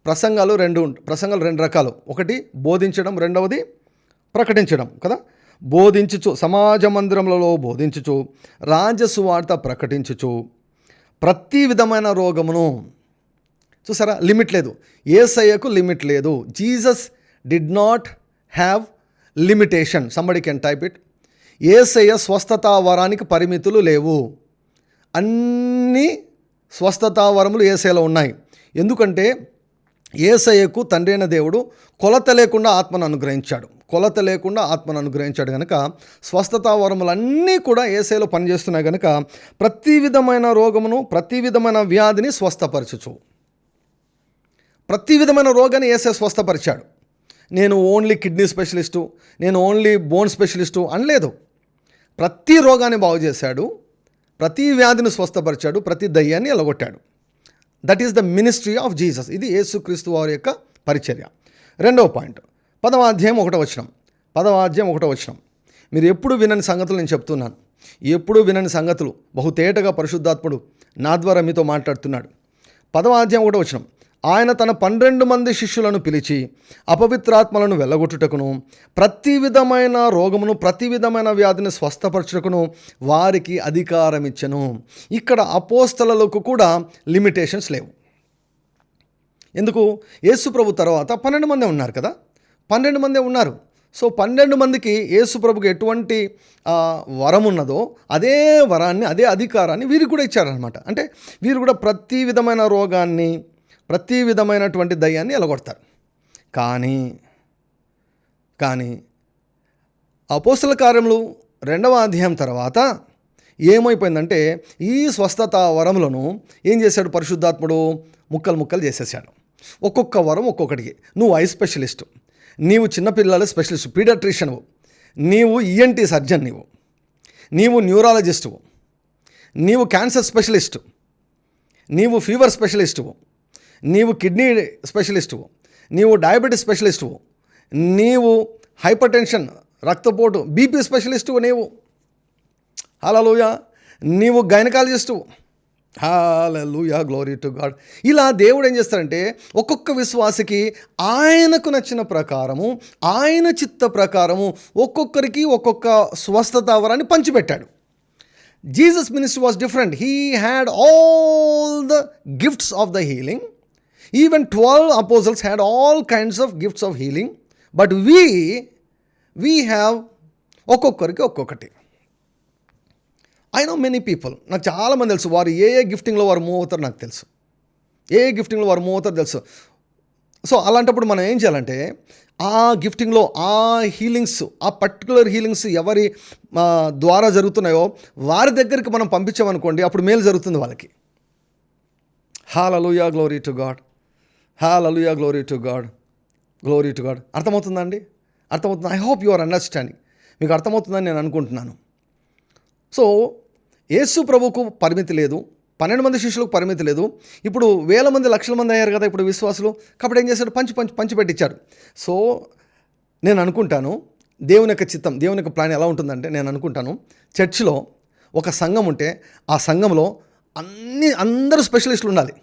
ప్రసంగాలు రెండు రకాలు. ఒకటి బోధించడం, రెండవది ప్రకటించడం కదా. బోధించుచు, సమాజ మందిరములలో బోధించుచు, రాజ్య సువార్త ప్రకటించుచు ప్రతి విధమైన రోగమును. చూసారా, లిమిట్ లేదు. యేసయ్యకు లిమిట్ లేదు. Jesus did not have limitation. Somebody can type it. యేసయ్య స్వస్థతా వరానికి పరిమితులు లేవు. అన్ని స్వస్థతా వరములు యేసయ్యలో ఉన్నాయి. ఎందుకంటే యేసయ్యకు తండ్రి అయిన దేవుడు కొలత లేకుండా ఆత్మను అనుగ్రహించాడు కనుక స్వస్థతా వరములన్నీ కూడా యేసయ్యలో పనిచేస్తున్నాయి కనుక ప్రతి విధమైన రోగమును ప్రతి విధమైన వ్యాధిని స్వస్థపరచుచు. ప్రతి విధమైన రోగాన్ని యేసయ్య స్వస్థపరిచాడు. నేను ఓన్లీ కిడ్నీ స్పెషలిస్టు, నేను ఓన్లీ బోన్ స్పెషలిస్టు అనలేదు. ప్రతి రోగాన్ని బాగు చేశాడు, ప్రతి వ్యాధిని స్వస్థపరిచాడు, ప్రతి దయ్యాన్ని ఎలగొట్టాడు. That is the ministry of Jesus. ఇది యేసుక్రీస్తు వారి యొక్క పరిచర్య. రెండవ పాయింట్, 10వ అధ్యాయం 1వ వచనం. మీరు ఎప్పుడు వినని సంగతులు నేను చెప్తున్నాను. ఎప్పుడు వినని సంగతులు బహుతేటగా పరిశుద్ధాత్ముడు నా ద్వారా మీతో మాట్లాడుతున్నాడు. 10వ అధ్యాయం 1వ వచనం. ఆయన తన 12 మంది శిష్యులను పిలిచి అపవిత్రాత్మలను వెళ్ళగొట్టుటకును ప్రతి విధమైన రోగమును ప్రతి విధమైన వ్యాధిని స్వస్థపరచుటకును వారికి అధికారం ఇచ్చెను. ఇక్కడ అపోస్తలులకు కూడా లిమిటేషన్స్ లేవు. ఎందుకు? యేసు ప్రభు తర్వాత 12 మందే ఉన్నారు కదా. 12 మందే ఉన్నారు. సో 12 మందికి యేసు ప్రభుకి ఎటువంటి వరం ఉన్నదో అదే వరాన్ని, అదే అధికారాన్ని వీరికి కూడా ఇచ్చారనమాట. అంటే వీరు కూడా ప్రతి విధమైన రోగాన్ని, ప్రతి విధమైనటువంటి దయ్యాన్ని ఎలగొడతారు. కానీ అపోస్తల కార్యములు 2వ అధ్యాయం తర్వాత ఏమైపోయిందంటే ఈ స్వస్థత వరములను ఏం చేశాడు పరిశుద్ధాత్ముడు? ముక్కలు ముక్కలు చేసేసాడు. ఒక్కొక్క వరం ఒక్కొక్కటికి. నువ్వు ఐ స్పెషలిస్టు, నీవు చిన్నపిల్లల స్పెషలిస్ట్ పీడియాట్రిషియన్వు, నీవు ఈఎన్టీ సర్జన్, నీవు న్యూరాలజిస్టువు, నీవు క్యాన్సర్ స్పెషలిస్టు, నీవు ఫీవర్ స్పెషలిస్టువు, నీవు కిడ్నీ స్పెషలిస్టువు, నీవు డయాబెటీస్ స్పెషలిస్టువు, నీవు హైపర్ టెన్షన్ రక్తపోటు బీపీ స్పెషలిస్టువు, హల్లెలూయా, నీవు గైనకాలజిస్టువు, హల్లెలూయా, గ్లోరీ టు గాడ్. ఇలా దేవుడు ఏం చేస్తాడంటే ఒక్కొక్క విశ్వాసికి ఆయనకు నచ్చిన ప్రకారము, ఆయన చిత్త ప్రకారము ఒక్కొక్కరికి ఒక్కొక్క స్వస్థత వరాన్ని పంచిపెట్టాడు. Jesus ministry was different. He had all the gifts of the healing. Even 12 apostles had all kinds of gifts of healing. But we have ఒక్కొక్కరికి ఒక్కొక్కటి. ఐ నో మెనీ పీపుల్, నాకు చాలామంది తెలుసు, వారు ఏ గిఫ్టింగ్లో వారు మూవ్ అవుతారో నాకు తెలుసు, గిఫ్టింగ్లో వారు మూవ్ అవుతారో తెలుసు. సో అలాంటప్పుడు మనం ఏం చేయాలంటే ఆ గిఫ్టింగ్లో ఆ హీలింగ్స్, ఆ పర్టికులర్ హీలింగ్స్ ఎవరి ద్వారా జరుగుతున్నాయో వారి దగ్గరికి మనం పంపించామనుకోండి, అప్పుడు మేలు జరుగుతుంది వాళ్ళకి. హల్లెలూయా, glory to God, hallelujah, glory to God, glory to God. అర్థమవుతుందా అండి? అర్థమవుతుంది. I hope you are understanding. మీకు అర్థమవుతుందని నేను అనుకుంటున్నాను. సో యేసు ప్రభువుకు పరిమితి లేదు, 12 మంది శిష్యులకు పరిమితి లేదు. ఇప్పుడు 1000 మంది 1,00,000 మంది అయ్యారు కదా ఇప్పుడు విశ్వాసులు. కాబట్టి ఏం చేశాడు? పంచి పెట్టించాడు. సో నేను అనుకుంటాను దేవుని యొక్క చిత్తం, దేవుని యొక్క ప్లాన్ ఎలా ఉంటుందంటే, నేను అనుకుంటాను చర్చిలో ఒక సంఘం ఉంటే ఆ సంఘంలో అందరూ స్పెషలిస్టులు ఉండాలి.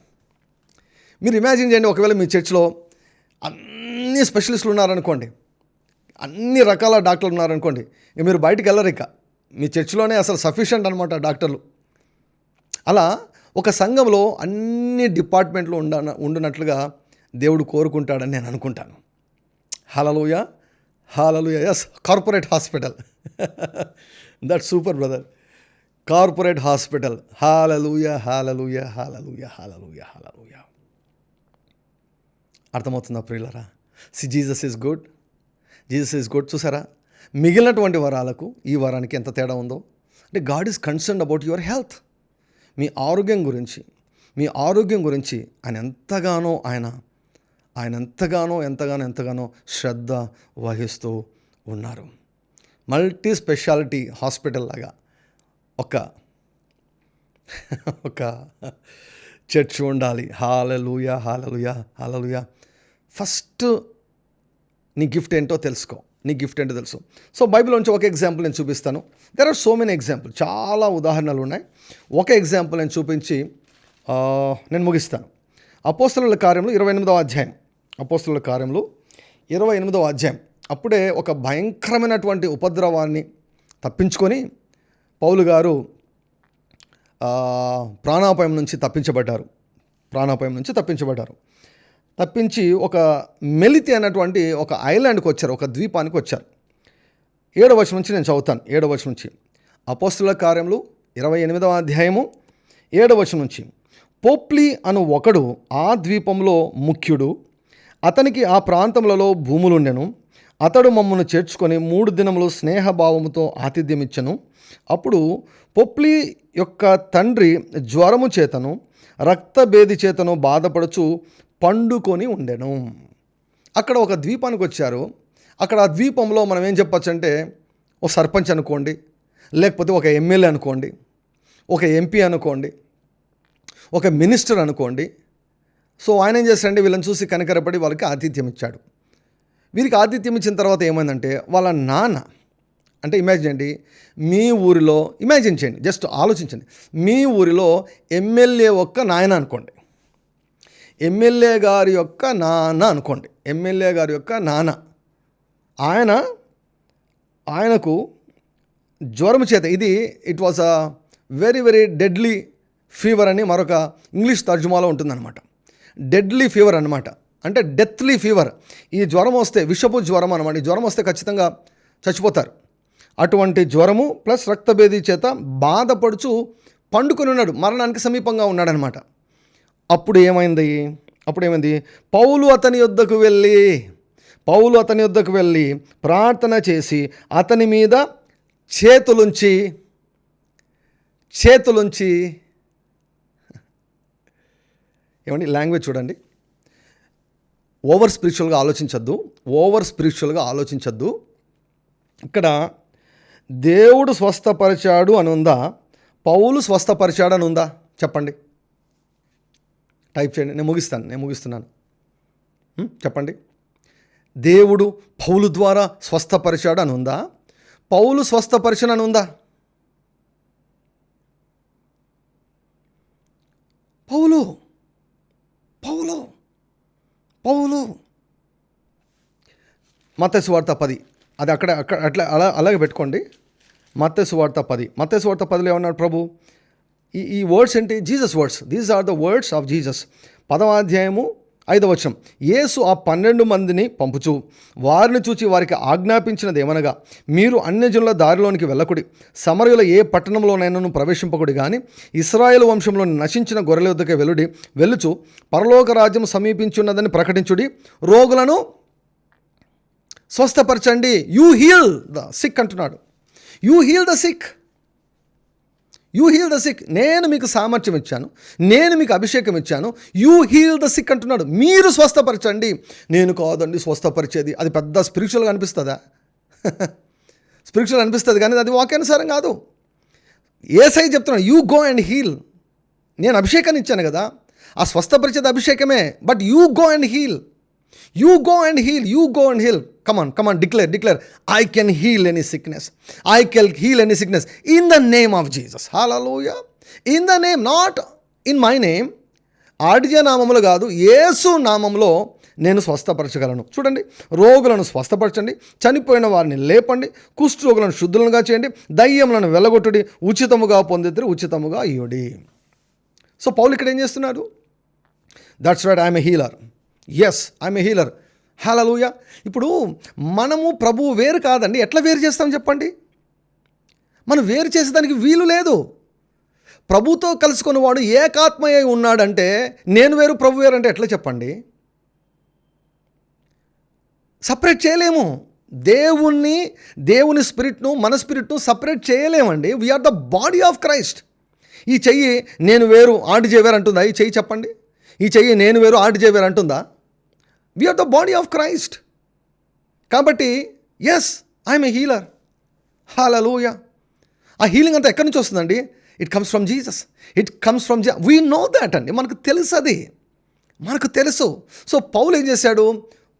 మీరు ఇమాజిన్ చేయండి, ఒకవేళ మీ చర్చిలో అన్ని స్పెషలిస్టులు ఉన్నారనుకోండి, అన్ని రకాల డాక్టర్లు ఉన్నారనుకోండి, ఇక మీరు బయటికి వెళ్ళరు. ఇక మీ చర్చిలోనే అసలు సఫిషియంట్ అనమాట డాక్టర్లు. అలా ఒక సంఘంలో అన్ని డిపార్ట్మెంట్లు ఉండునట్లుగా దేవుడు కోరుకుంటాడని నేను అనుకుంటాను. హల్లెలూయా, హల్లెలూయా. Yes, corporate hospital. That super brother. Corporate hospital. హల్లెలూయా, హల్లెలూయా, హల్లెలూయా, హల్లెలూయా, హల్లెలూయా. అర్థమవుతుందా ప్రియులారా? Jesus is good, Jesus is good. చూసారా మిగిలినటువంటి వరాలకు ఈ వరానికి ఎంత తేడా ఉందో? అంటే God is concerned about your health. మీ ఆరోగ్యం గురించి ఆయన ఎంతగానో శ్రద్ధ వహిస్తూ ఉన్నారు. మల్టీ స్పెషాలిటీ హాస్పిటల్ లాగా ఒక చర్చ్ ఉండాలి. హల్లెలూయా, హల్లెలూయా, హల్లెలూయా. ఫస్ట్ నీ గిఫ్ట్ ఏంటో తెలుసుకో. సో బైబిల్ నుంచి ఒక ఎగ్జాంపుల్ నేను చూపిస్తాను. There are so many example, చాలా ఉదాహరణలు ఉన్నాయి. ఒక ఎగ్జాంపుల్ నేను చూపించి నేను ముగిస్తాను. అపోస్తలుల కార్యములు 28వ అధ్యాయం. అపోస్తలుల కార్యములు 28వ అధ్యాయం. అప్పుడే ఒక భయంకరమైనటువంటి ఉపద్రవాన్ని తప్పించుకొని పౌలు గారు ప్రాణాపాయం నుంచి తప్పించబడ్డారు. తప్పించి ఒక మెలితి అన్నటువంటి ఒక ఐలాండ్కి వచ్చారు, ఒక ద్వీపానికి వచ్చారు. 7వ వచనం నుంచి నేను చదువుతాను. 7వ వచనం నుంచి అపోస్తలుల కార్యములు 28వ అధ్యాయము 7వ వచనం నుంచి. పోప్లి అను ఒకడు ఆ ద్వీపంలో ముఖ్యుడు, అతనికి ఆ ప్రాంతములలో భూములుండెను. అతడు మమ్మను చేర్చుకొని 3 దినములు స్నేహభావముతో ఆతిథ్యమిచ్చెను. అప్పుడు పొప్లి యొక్క తండ్రి జ్వరము చేతను రక్తభేది చేతను బాధపడుచు పండుకొని ఉండెను. అక్కడ ఒక ద్వీపానికి వచ్చారు. అక్కడ ఆ ద్వీపంలో మనం ఏం చెప్పచ్చు అంటే, ఒక సర్పంచ్ అనుకోండి, లేకపోతే ఒక ఎమ్మెల్యే అనుకోండి, ఒక ఎంపీ అనుకోండి, ఒక మినిస్టర్ అనుకోండి. సో ఆయన ఏం చేస్తాడంటే వీళ్ళని చూసి కనికరపడి వాళ్ళకి ఆతిథ్యం ఇచ్చాడు. వీరికి ఆతిథ్యం ఇచ్చిన తర్వాత ఏమైందంటే వాళ్ళ నాన్న, అంటే ఇమాజిన్ చేయండి, మీ ఊరిలో ఇమాజిన్ చేయండి, జస్ట్ ఆలోచించండి, మీ ఊరిలో ఎమ్మెల్యే యొక్క నాయన అనుకోండి, ఎమ్మెల్యే గారి యొక్క నాన్న అనుకోండి, ఎమ్మెల్యే గారి యొక్క నాన్న, ఆయనకు జ్వరం చేత, it was a very very deadly fever అని మరొక ఇంగ్లీష్ తర్జుమాలో ఉంటుందన్నమాట. డెడ్లీ ఫీవర్ అనమాట, అంటే డెత్లీ ఫీవర్. ఈ జ్వరం వస్తే విషపు జ్వరం అనమాట. ఈ జ్వరం వస్తే ఖచ్చితంగా చచ్చిపోతారు. అటువంటి జ్వరము ప్లస్ రక్తభేది చేత బాధపడుచు పండుకొని ఉన్నాడు, మరణానికి సమీపంగా ఉన్నాడనమాట. అప్పుడు ఏమైంది? పౌలు అతని యొద్దకు వెళ్ళి ప్రార్థన చేసి అతని మీద చేతులుంచి చేతులుంచి, ఏమండి లాంగ్వేజ్ చూడండి, ఓవర్ స్పిరిచువల్గా ఆలోచించద్దు. ఇక్కడ దేవుడు స్వస్థపరిచాడు అని ఉందా, పౌలు స్వస్థపరిచాడు అని ఉందా? చెప్పండి, టైప్ చేయండి. నేను ముగిస్తున్నాను. చెప్పండి. దేవుడు పౌలు ద్వారా స్వస్థపరిచాడు అని ఉందా, పౌలు స్వస్థపరిచను అని ఉందా? పౌలు మత్తయి సువార్త 10, అది అక్కడ అలాగే పెట్టుకోండి. మత్తయి సువార్త 10, మత్తయి సువార్త 10లో ఏమన్నాడు ప్రభు? ఈ వర్డ్స్ ఏంటి? Jesus words, these are the words of Jesus. 10వ అధ్యాయము 5వ వచనం. యేసు ఆ 12 మందిని పంపుచు వారిని చూచి వారికి ఆజ్ఞాపించినది ఏమనగా, మీరు అన్యజనుల దారిలోనికి వెళ్ళకుడి, సమరయుల ఏ పట్టణంలోనైనా ప్రవేశింపకుడి, కానీ ఇశ్రాయేలు వంశంలో నశించిన గొర్రెల వద్దకే వెళ్ళుచు పరలోక రాజ్యం సమీపించున్నదని ప్రకటించుడి, రోగులను స్వస్థపరచండి. యూ హీల్ ద సిక్ అంటున్నాడు. You heal the sick. నేను మీకు సామర్థ్యం ఇచ్చాను, నేను మీకు అభిషేకం ఇచ్చాను. యూ హీల్ ద సిక్ అంటున్నాడు. మీరు స్వస్థపరచండి. నేను కాదండి స్వస్థపరిచేది. అది పెద్ద స్పిరిచువల్గా అనిపిస్తుందా? స్పిరిచువల్ అనిపిస్తుంది, కానీ అది వాక్యానుసారం కాదు. యేసయ్య చెప్తున్నాడు, యూ గో అండ్ హీల్. నేను అభిషేకాన్ని ఇచ్చాను కదా, ఆ స్వస్థపరిచేది అభిషేకమే. But you go and heal. Come on, declare. I can heal any sickness. In the name of Jesus. Hallelujah. In the name, not in my name. ఆడిజ నామములో కాదు, యేసు నామములో నేను స్వస్థపరచగలను. చూడండి, రోగులను స్వస్థపరచండి, చనిపోయిన వారిని లేపండి, కుష్ఠ రోగులను శుద్ధులుగా చేయండి, దయ్యములను వెళ్ళగొట్టుడి, ఉచితముగా పొందిద్దరు, ఉచితముగా ఇయ్యుడి. సో పౌలు ఇక్కడ ఏం చేస్తున్నాడు? That's right, I'm a healer. Yes, I'm a healer. హల్లెలూయా. ఇప్పుడు మనము ప్రభువు వేరు కాదండి. ఎట్లా వేరు చేస్తాం చెప్పండి? మనం వేరు చేసేదానికి వీలు లేదు. ప్రభుతో కలుసుకున్న వాడు ఏకాత్మయ్య ఉన్నాడంటే నేను వేరు ప్రభు వేరు అంటే ఎట్లా చెప్పండి? సపరేట్ చేయలేము. దేవుని స్పిరిట్ను మన స్పిరిట్ను సపరేట్ చేయలేమండి. We are the body of Christ. ఈ చెయ్యి నేను వేరు ఆర్డిజే వేరు అంటుందా? ఈ చెయ్యి చెప్పండి. ఈ చెయ్యి నేను వేరు ఆర్డిజే వేరు అంటుందా? We are the body of Christ. కాబట్టి ఎస్, ఐఎమ్ ఏ హీలర్. హల్లెలూయా. ఆ హీలింగ్ అంతా ఎక్కడి నుంచి వస్తుందండి? It comes from Jesus. We know that అండి. మనకు తెలుసు. సో పౌలు ఏం చేశాడు?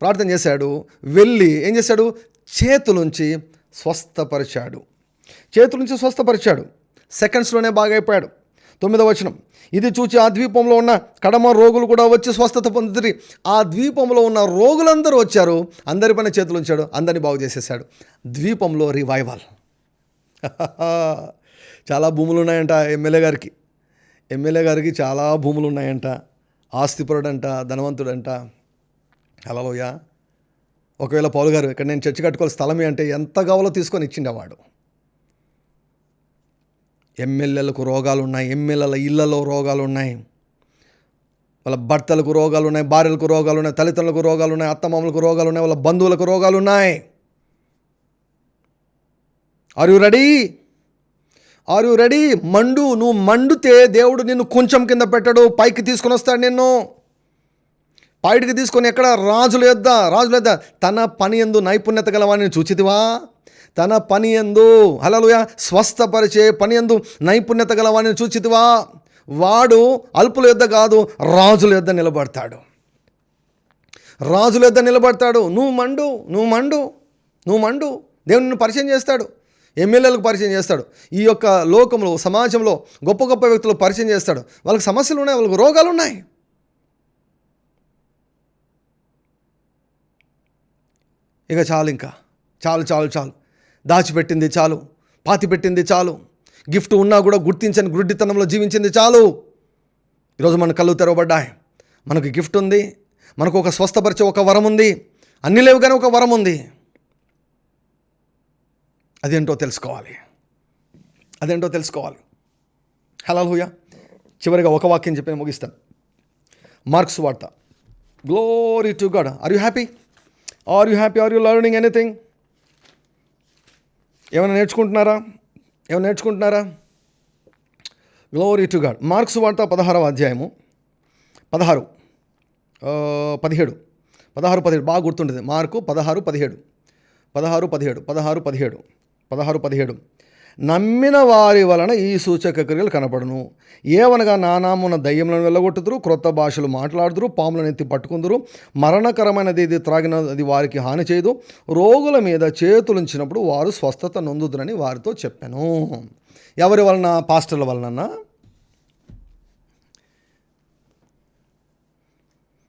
ప్రార్థన చేశాడు, వెళ్ళి ఏం చేశాడు? చేతులుంచి స్వస్థపరిచాడు. సెకండ్స్లోనే బాగా అయిపోయాడు. 9వ వచనం. ఇది చూచి ఆ ద్వీపంలో ఉన్న కడమ రోగులు కూడా వచ్చి స్వస్థత పొందిరి. ఆ ద్వీపంలో ఉన్న రోగులందరూ వచ్చారు, అందరిపైన చేతులు ఉంచాడు, అందరినీ బాగు చేసేసాడు. ద్వీపంలో రివైవల్. చాలా భూములు ఉన్నాయంట ఎమ్మెల్యే గారికి చాలా భూములు ఉన్నాయంట. ఆస్తిపరుడంట, ధనవంతుడంట. హల్లెలూయా. ఒకవేళ పౌలు గారు ఇక్కడ నేను చర్చి కట్టుకోవాలి స్థలమే అంటే ఎంత కావాలో తీసుకొని ఇచ్చిండేవాడు. ఎమ్మెల్యేలకు రోగాలు ఉన్నాయి, ఎమ్మెల్యేల ఇళ్లలో రోగాలు ఉన్నాయి, వాళ్ళ భర్తలకు రోగాలు ఉన్నాయి, భార్యలకు రోగాలు ఉన్నాయి, తల్లిదండ్రులకు రోగాలు ఉన్నాయి, అత్తమామలకు రోగాలు ఉన్నాయి, వాళ్ళ బంధువులకు రోగాలు ఉన్నాయి. Are you ready? నువ్వు మండితే దేవుడు నిన్ను కొంచెం కింద పెట్టడు, పైకి తీసుకొని వస్తాడు. నిన్ను పైకి తీసుకొని ఎక్కడ? రాజుల యొద్ద తన పని యందు నైపుణ్యత గలవాడిని చూచితివా? తన పని యందు, హల్లెలూయా, స్వస్థపరిచే పని యందు నైపుణ్యత గలవాడిని చూచితివా? వాడు అల్పుల యొద్ద కాదు, రాజుల యొద్ద నిలబడతాడు. నువ్వు మండు. దేవుడు నిన్ను పరిచయం చేస్తాడు, ఎమ్మెల్యేలకు పరిచయం చేస్తాడు, ఈ యొక్క లోకంలో సమాజంలో గొప్ప గొప్ప వ్యక్తులకు పరిచయం చేస్తాడు. వాళ్ళకి సమస్యలు ఉన్నాయి, వాళ్ళకి రోగాలు ఉన్నాయి. ఇక చాలు. దాచిపెట్టింది చాలు, పాతిపెట్టింది చాలు, గిఫ్ట్ ఉన్నా కూడా గుర్తించని గుడ్డితనంలో జీవించింది చాలు. ఈరోజు మన కళ్ళు తెరవబడ్డాయి. మనకు గిఫ్ట్ ఉంది, మనకు ఒక స్వస్థపరిచే ఒక వరం ఉంది. అన్నీ లేవు కానీ ఒక వరం ఉంది. అదేంటో తెలుసుకోవాలి. హల్లెలూయా. చివరిగా ఒక వాక్యం చెప్పి ముగిస్తాను. మార్క్స్ వార్త. Glory to God. Are you happy? Are you learning anything? ఏమైనా నేర్చుకుంటున్నారా? Glory to God. మార్క్స్ వార్త 16వ అధ్యాయము 16 17 బాగా గుర్తుంటుంది. మార్కు 16:17 నమ్మిన వారి వలన ఈ సూచక క్రియలు కనపడును. ఏవనగా నా నామమున దయ్యములను వెళ్ళగొట్టుదురు, క్రొత్త భాషలు మాట్లాడుదురు, పాములను ఎత్తి పట్టుకుందురు, మరణకరమైనది ఇది త్రాగినది వారికి హాని చేయదు, రోగుల మీద చేతులుంచినప్పుడు వారు స్వస్థత నొందుదురని వారితో చెప్పాను. ఎవరి వలన? పాస్టర్ల వలన.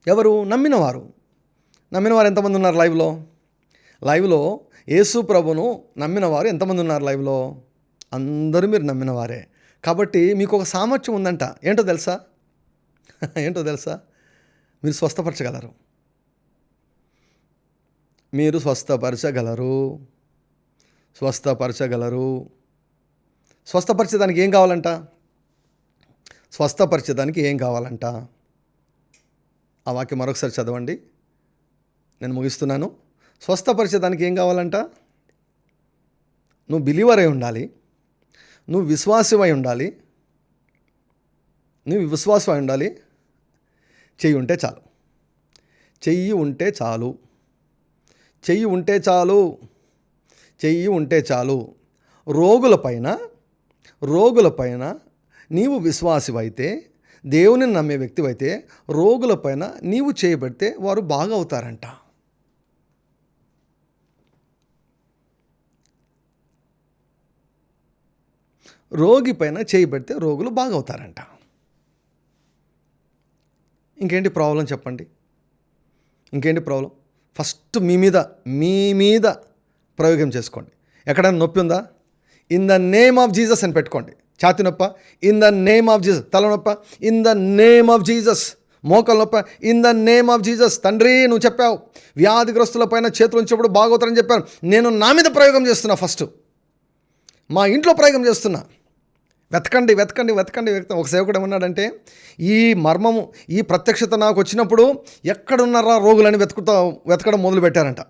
ఎవరు? నమ్మినవారు ఎంతమంది ఉన్నారు లైవ్లో? యేసు ప్రభును నమ్మినవారు ఎంతమంది ఉన్నారు లైవ్లో? అందరూ మీరు నమ్మినవారే. కాబట్టి మీకు ఒక సామర్థ్యం ఉందంట. ఏంటో తెలుసా? మీరు స్వస్థపరచగలరు. స్వస్థపరిచేదానికి ఏం కావాలంట? ఆ వాక్యం మరొకసారి చదవండి, నేను ముగిస్తున్నాను. స్వస్థపరిచేదానికి ఏం కావాలంట? నువ్వు బిలీవర్ అయి ఉండాలి, నువ్వు విశ్వాసమై ఉండాలి. చెయ్యి ఉంటే చాలు. రోగులపైన నీవు విశ్వాసివైతే, దేవుని నమ్మే వ్యక్తివైతే, రోగులపైన నీవు చేయబడితే వారు బాగా అవుతారంట. రోగి పైన చేయబడితే రోగులు బాగవుతారంట. ఇంకేంటి ప్రాబ్లం చెప్పండి? ఫస్ట్ మీ మీద ప్రయోగం చేసుకోండి. ఎక్కడైనా నొప్పి ఉందా? In the name of Jesus అని పెట్టుకోండి. ఛాతి నొప్ప? In the name of Jesus. తల నొప్ప? In the name of Jesus. మోకాలు నొప్ప? In the name of Jesus. తండ్రి, నువ్వు చెప్పావు వ్యాధిగ్రస్తుల పైన చేతులు ఉంచినప్పుడు బాగవుతారని చెప్పాను. నేను నా మీద ప్రయోగం చేస్తున్నా, ఫస్ట్ మా ఇంట్లో ప్రయోగం చేస్తున్నా. వెతకండి. ఒక సేవకుడు ఏమన్నాడంటే, ఈ మర్మము, ఈ ప్రత్యక్షత నాకు వచ్చినప్పుడు ఎక్కడున్నారా రోగులని వెతకడం మొదలు పెట్టారంట.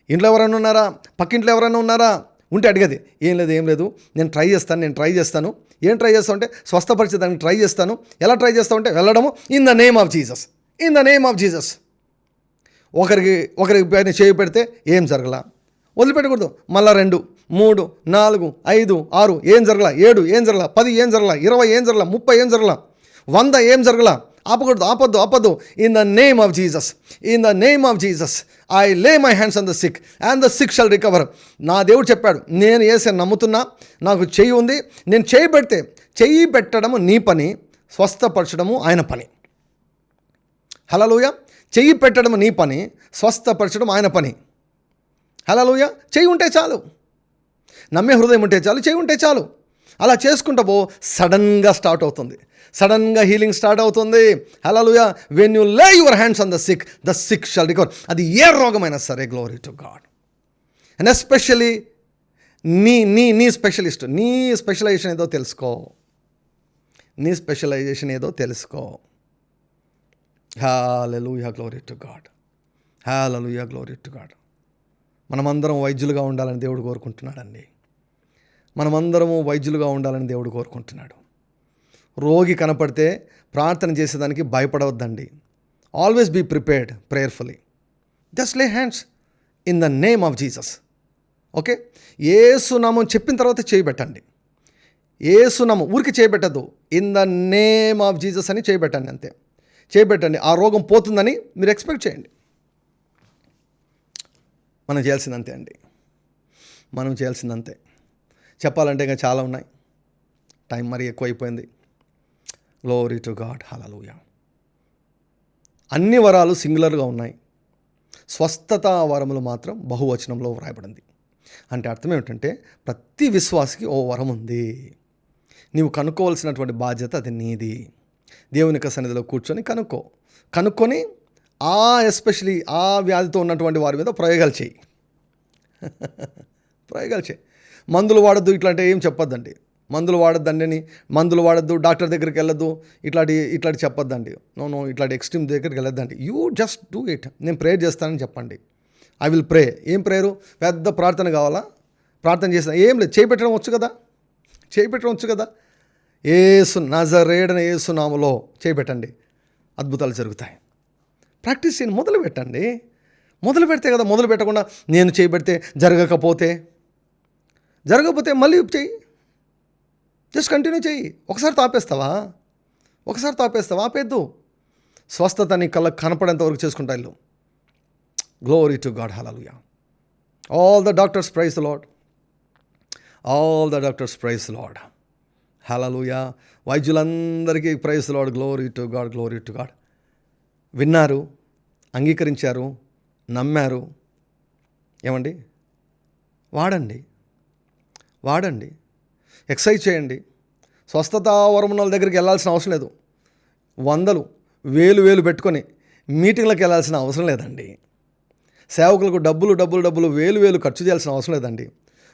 ఇంట్లో ఎవరైనా ఉన్నారా? పక్కింట్లో ఎవరైనా ఉన్నారా? ఉంటే అడిగేది, ఏం లేదు, నేను ట్రై చేస్తాను. ఏం ట్రై చేస్తావు అంటే స్వస్థపరిచేదానికి ట్రై చేస్తాను. ఎలా ట్రై చేస్తావు అంటే వెళ్ళడము, in the name of Jesus. ఒకరికి పైన చేయి పెడితే ఏం జరగల, వదిలిపెట్టకూడదు. మళ్ళా 2, 3, 4, 5, 6 ఏం జరగల, 7 ఏం జరగల, 10 ఏం జరగల, 20 ఏం జరగల, 30 ఏం జరగల, 100 ఏం జరగల. ఆపద్దు. In the name of Jesus I లే my hands on the sick and the sick shall recover. నా దేవుడు చెప్పాడు, నేను యేసుని నమ్ముతున్నా, నాకు చెయ్యి ఉంది, నేను చెయ్యి పెట్టడము నీ పని, స్వస్థపరచడము ఆయన పని. హల్లెలూయా. చెయ్యి పెట్టడము నీ పని, స్వస్థపరచడం ఆయన పని. హల్లెలూయా. చెయ్యి ఉంటే చాలు, నమ్మే హృదయం ఉంటే చాలు, చెయ్యి ఉంటే చాలు. అలా చేసుకుంటా సడన్గా స్టార్ట్ అవుతుంది, సడన్గా హీలింగ్ స్టార్ట్ అవుతుంది. హల్లెలూయా. వెన్ యూ లే your hands on the sick shall recover. అది ఏ రోగమైనా సరే. Glory to God. And especially నీ స్పెషలిస్ట్, నీ స్పెషలైజేషన్ ఏదో తెలుసుకో. హల్లెలూయా. Glory to God. మనమందరం వైద్యులుగా ఉండాలని దేవుడు కోరుకుంటున్నాడండి. రోగి కనపడితే ప్రార్థన చేసేదానికి భయపడవద్దండి. Always be prepared prayerfully. Just లే hands in the name of Jesus. Okay. యేసు నామం చెప్పిన తర్వాత చేయబెట్టండి. యేసు నామం ఊరికి చేయబెట్టద్దు. In the name of Jesus అని చేయబెట్టండి, అంతే. చేయబెట్టండి. ఆ రోగం పోతుందని మీరు ఎక్స్పెక్ట్ చేయండి. మనం చేయాల్సిందంతే. చెప్పాలంటే ఇంకా చాలా ఉన్నాయి, టైం మరీ ఎక్కువైపోయింది. Glory to God. హల్లెలూయా. అన్ని వరాలు సింగులర్గా ఉన్నాయి, స్వస్థత వరములు మాత్రం బహువచనంలో వ్రాయబడింది. అంటే అర్థం ఏమిటంటే, ప్రతి విశ్వాసికి ఓ వరం ఉంది. నీవు కనుక్కోవాల్సినటువంటి బాధ్యత అది నీది. దేవుని యొక్క సన్నిధిలో కూర్చొని కనుక్కొని ఎస్పెషలీ ఆ వ్యాధితో ఉన్నటువంటి వారి మీద ప్రయోగాలు చేయి. మందులు వాడద్దు ఇట్లాంటి ఏం చెప్పొద్దండి. మందులు వాడద్దు, డాక్టర్ దగ్గరికి వెళ్ళొద్దు, ఇట్లాంటి చెప్పొద్దండి. నో, ఇట్లాంటి ఎక్స్ట్రీమ్ దగ్గరికి వెళ్ళొద్దండి. You just do it. నేను ప్రేయర్ చేస్తానని చెప్పండి. I will pray. ఏం ప్రేయరు? పెద్ద ప్రార్థన కావాలా? ప్రార్థన చేస్తా ఏం లేదు, చేయి పెట్టడం వచ్చు కదా. యేసు నజరేయుడైన యేసు నామములో చేయబెట్టండి, అద్భుతాలు జరుగుతాయి. ప్రాక్టీస్ చేయండి, మొదలు పెట్టండి. మొదలు పెడితే కదా, మొదలు పెట్టకుండా నేను చేయబెడితే జరగకపోతే మళ్ళీ చెయ్యి, జస్ట్ కంటిన్యూ చెయ్యి. ఒకసారి తాపేస్తావా? ఆపేద్దు. స్వస్థత నీ కళ్ళకు కనపడేంత వరకు చేసుకుంటా ఇల్లు. Glory to God, hallelujah. All the doctors praise the lord, hallelujah. వైద్యులందరికీ praise the lord, glory to God. విన్నారు, అంగీకరించారు, నమ్మారు. ఏమండి, వాడండి, ఎక్సర్సైజ్ చేయండి. స్వస్థత వరముల దగ్గరికి వెళ్ళాల్సిన అవసరం లేదు. వందలు వేలు పెట్టుకొని మీటింగ్లకు వెళ్ళాల్సిన అవసరం లేదండి. సేవకులకు డబ్బులు వేలు ఖర్చు చేయాల్సిన అవసరం లేదండి.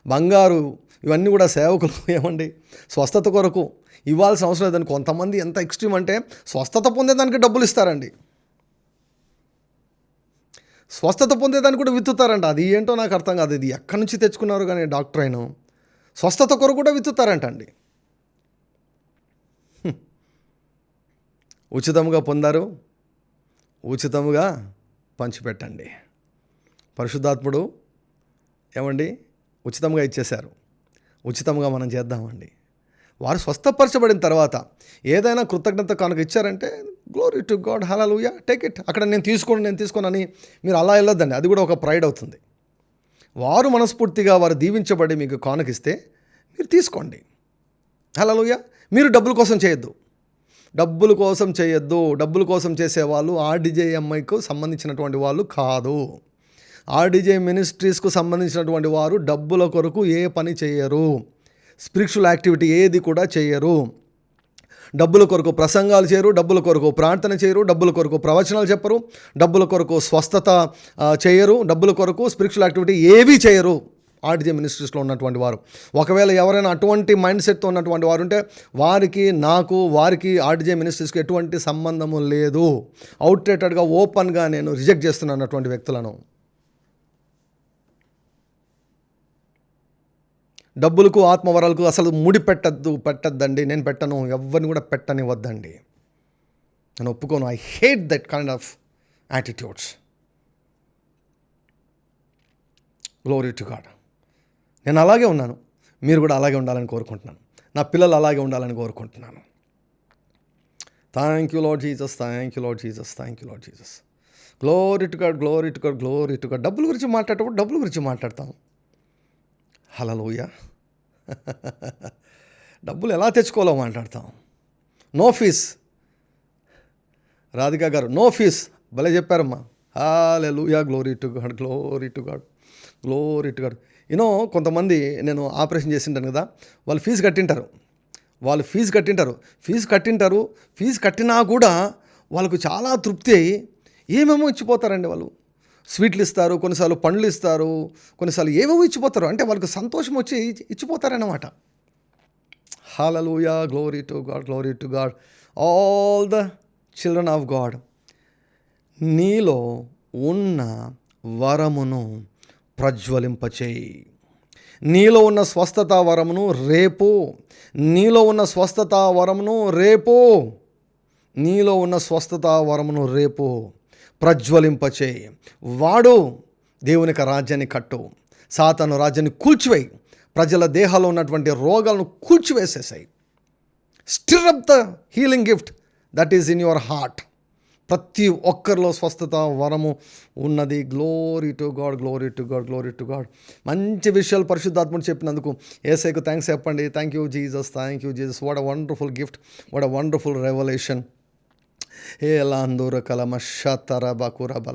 బంగారు ఇవన్నీ కూడా సేవకులు ఏమండి స్వస్థత కొరకు ఇవ్వాల్సిన అవసరం లేదండి. కొంతమంది ఎంత ఎక్స్ట్రీమ్ అంటే స్వస్థత పొందేదానికి డబ్బులు ఇస్తారండి, స్వస్థత పొందేదానికి కూడా విత్తుతారంట. అది ఏంటో నాకు అర్థం కాదు. ఇది ఎక్కడి నుంచి తెచ్చుకున్నారు కానీ డాక్టర్ అయినా స్వస్థత కొరకు కూడా విత్తుతారంట అండి. ఉచితంగా పొందారు, ఉచితంగా పంచిపెట్టండి. పరిశుద్ధాత్ముడు ఏమండి ఉచితంగా ఇచ్చేశారు, ఉచితంగా మనం చేద్దామండి. వారు స్వస్థపరచబడిన తర్వాత ఏదైనా కృతజ్ఞత కానుక ఇచ్చారంటే glory to God, hallelujah, take it. అక్కడ నేను తీసుకోను అని మీరు అలా వెళ్ళొద్దండి, అది కూడా ఒక ప్రైడ్ అవుతుంది. వారు మనస్ఫూర్తిగా వారు దీవించబడి మీకు కానుకిస్తే మీరు తీసుకోండి, హల్లెలూయా. మీరు డబ్బుల కోసం చేయొద్దు. డబ్బుల కోసం చేసేవాళ్ళు RDJMIకు సంబంధించినటువంటి వాళ్ళు కాదు. RDJ మినిస్ట్రీస్కు సంబంధించినటువంటి వారు డబ్బుల కొరకు ఏ పని చేయరు, స్పిరిచువల్ యాక్టివిటీ ఏది కూడా చేయరు. డబ్బుల కొరకు ప్రసంగాలు చేయరు, డబ్బుల కొరకు ప్రార్థన చేయరు, డబ్బుల కొరకు ప్రవచనాలు చెప్పరు, డబ్బుల కొరకు స్వస్థత చేయరు, డబ్బుల కొరకు స్పిరిచువల్ యాక్టివిటీ ఏవీ చేయరు RDJ మినిస్ట్రీస్లో ఉన్నటువంటి వారు. ఒకవేళ ఎవరైనా అటువంటి మైండ్ సెట్తో ఉన్నటువంటి వారు ఉంటే వారికి RDJ మినిస్ట్రీస్కి ఎటువంటి సంబంధము లేదు. అవుట్రేటెడ్గా ఓపెన్గా నేను రిజెక్ట్ చేస్తున్నాను అటువంటి వ్యక్తులను. డబ్బులకు ఆత్మవరాలకు అసలు ముడి పెట్టద్దండి. నేను పెట్టను, ఎవరిని కూడా పెట్టనివ్వద్దండి. నేను ఒప్పుకోను. I hate that kind of attitudes. Glory to God. నేను అలాగే ఉన్నాను, మీరు కూడా అలాగే ఉండాలని కోరుకుంటున్నాను. నా పిల్లలు అలాగే ఉండాలని కోరుకుంటున్నాను. Thank you Lord Jesus. Glory to God. డబ్బుల గురించి మాట్లాడేటప్పుడు డబ్బుల గురించి మాట్లాడతాం. హల్లెలూయా. డబ్బులు ఎలా తెచ్చుకోవాలో మాట్లాడతాం. No fees. రాధికా గారు నో ఫీజ్ భలే చెప్పారమ్మా. హల్లెలూయా. Glory to God. కొంతమంది నేను ఆపరేషన్ చేసింటాను కదా, వాళ్ళు ఫీజు కట్టింటారు. ఫీజు కట్టినా కూడా వాళ్ళకు చాలా తృప్తి అయ్యి ఏమేమో ఇచ్చిపోతారండి. వాళ్ళు స్వీట్లు ఇస్తారు, కొన్నిసార్లు పండ్లు ఇస్తారు, కొన్నిసార్లు ఏవేవో ఇచ్చిపోతారు. అంటే వాళ్ళకి సంతోషం వచ్చి ఇచ్చిపోతారన్నమాట. హల్లెలూయా. Glory to God. All the children of God, నీలో ఉన్న వరమును ప్రజ్వలింపచేయి. నీలో ఉన్న స్వస్థత వరమును రేపు, నీలో ఉన్న స్వస్థత వరమును రేపు ప్రజ్వలింపచేయి. వాడు దేవునికి రాజ్యాన్ని కట్టు, సాతాను రాజ్యాన్ని కూల్చివేయి, ప్రజల దేహాల్లో ఉన్నటువంటి రోగాలను కూల్చివేసేసాయి. Stir up the healing gift that is in your heart. ప్రతి ఒక్కరిలో స్వస్థత వరము ఉన్నది. Glory to God. మంచి విషయాలు పరిశుద్ధాత్ముడు చెప్పినందుకు యేసయ్యకు థ్యాంక్స్ చెప్పండి. Thank you Jesus. What a wonderful gift, what a wonderful revolution. ఏ లాందూర కలమ షతర బకుర బల.